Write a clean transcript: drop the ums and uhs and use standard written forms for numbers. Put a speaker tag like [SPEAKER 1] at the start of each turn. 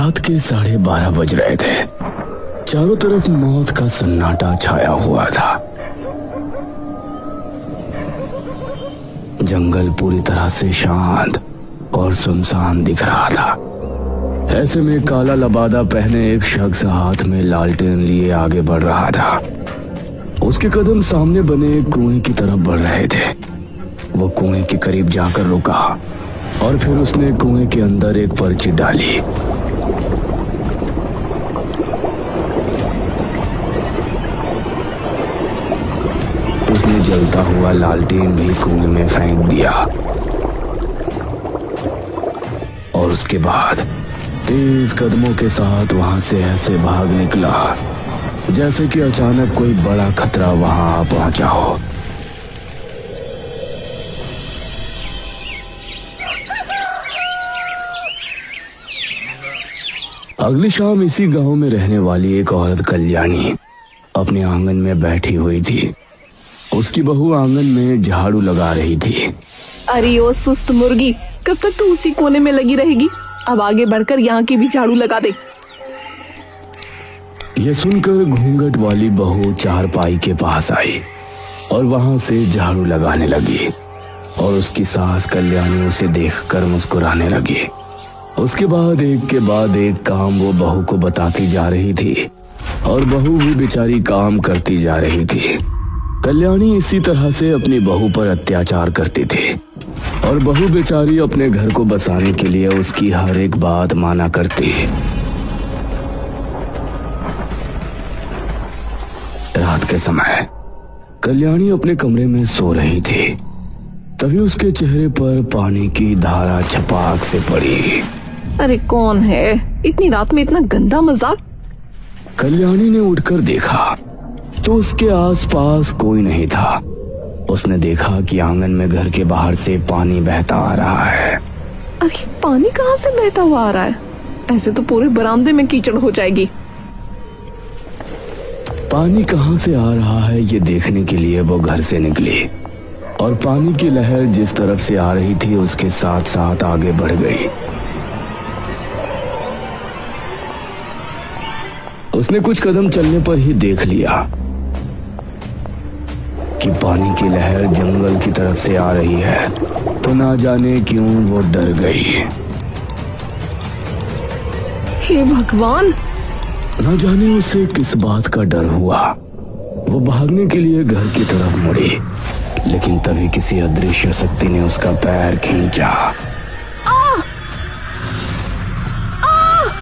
[SPEAKER 1] रात के 12:30 बज रहे थे। चारों तरफ मौत का सन्नाटा छाया हुआ था। जंगल पूरी तरह से शांत और सुनसान दिख रहा था। ऐसे में काला लबादा पहने एक शख्स हाथ में लालटेन लिए आगे बढ़ रहा था। उसके कदम सामने बने एक कुएं की तरफ बढ़ रहे थे। वो कुएं के करीब जाकर रुका और फिर उसने कुएं के अंदर एक पर्ची डाली। उसने जलता हुआ लालटेन भी कुएं में फेंक दिया और उसके बाद तेज कदमों के साथ वहां से ऐसे भाग निकला जैसे कि अचानक कोई बड़ा खतरा वहां आ पहुंचा हो। अगली शाम इसी गांव में रहने वाली एक औरत कल्याणी अपने आंगन में बैठी हुई थी। उसकी बहू आंगन में झाड़ू लगा रही थी।
[SPEAKER 2] अरे ओ सुस्त मुर्गी, कब तक तू उसी कोने में लगी रहेगी? अब आगे बढ़कर यहाँ की भी झाड़ू लगा दे।
[SPEAKER 1] यह सुनकर घूंघट वाली बहू चारपाई के पास आई और वहां से झाड़ू लगाने लगी और उसकी सास कल्याणी उसे देखकर मुस्कुराने लगी। उसके बाद एक के बाद एक काम वो बहू को बताती जा रही थी और बहू भी बेचारी काम करती जा रही थी। कल्याणी इसी तरह से अपनी बहू पर अत्याचार करती थी और बहू बेचारी अपने घर को बसाने के लिए उसकी हर एक बात माना करती। रात के समय कल्याणी अपने कमरे में सो रही थी। तभी उसके चेहरे पर पानी की धारा छपाक से पड़ी।
[SPEAKER 2] अरे कौन है? इतनी रात में इतना गंदा मजाक।
[SPEAKER 1] कल्याणी ने उठकर देखा तो उसके आसपास कोई नहीं था। उसने देखा कि आंगन में घर के बाहर से पानी बहता आ रहा है।
[SPEAKER 2] अरे पानी कहाँ से बहता हुआ आ रहा है? ऐसे तो पूरे बरामदे में कीचड़ हो जाएगी।
[SPEAKER 1] पानी कहाँ से आ रहा है ये देखने के लिए वो घर से निकली और पानी की लहर जिस तरफ से आ रही थी उसके साथ साथ आगे बढ़ गई। उसने कुछ कदम चलने पर ही देख लिया कि पानी की लहर जंगल की तरफ से आ रही है। तो ना जाने क्यों वो डर गई।
[SPEAKER 2] हे भगवान!
[SPEAKER 1] ना जाने उसे किस बात का डर हुआ। वो भागने के लिए घर की तरफ मुड़ी, लेकिन तभी किसी अदृश्य शक्ति ने उसका पैर खींचा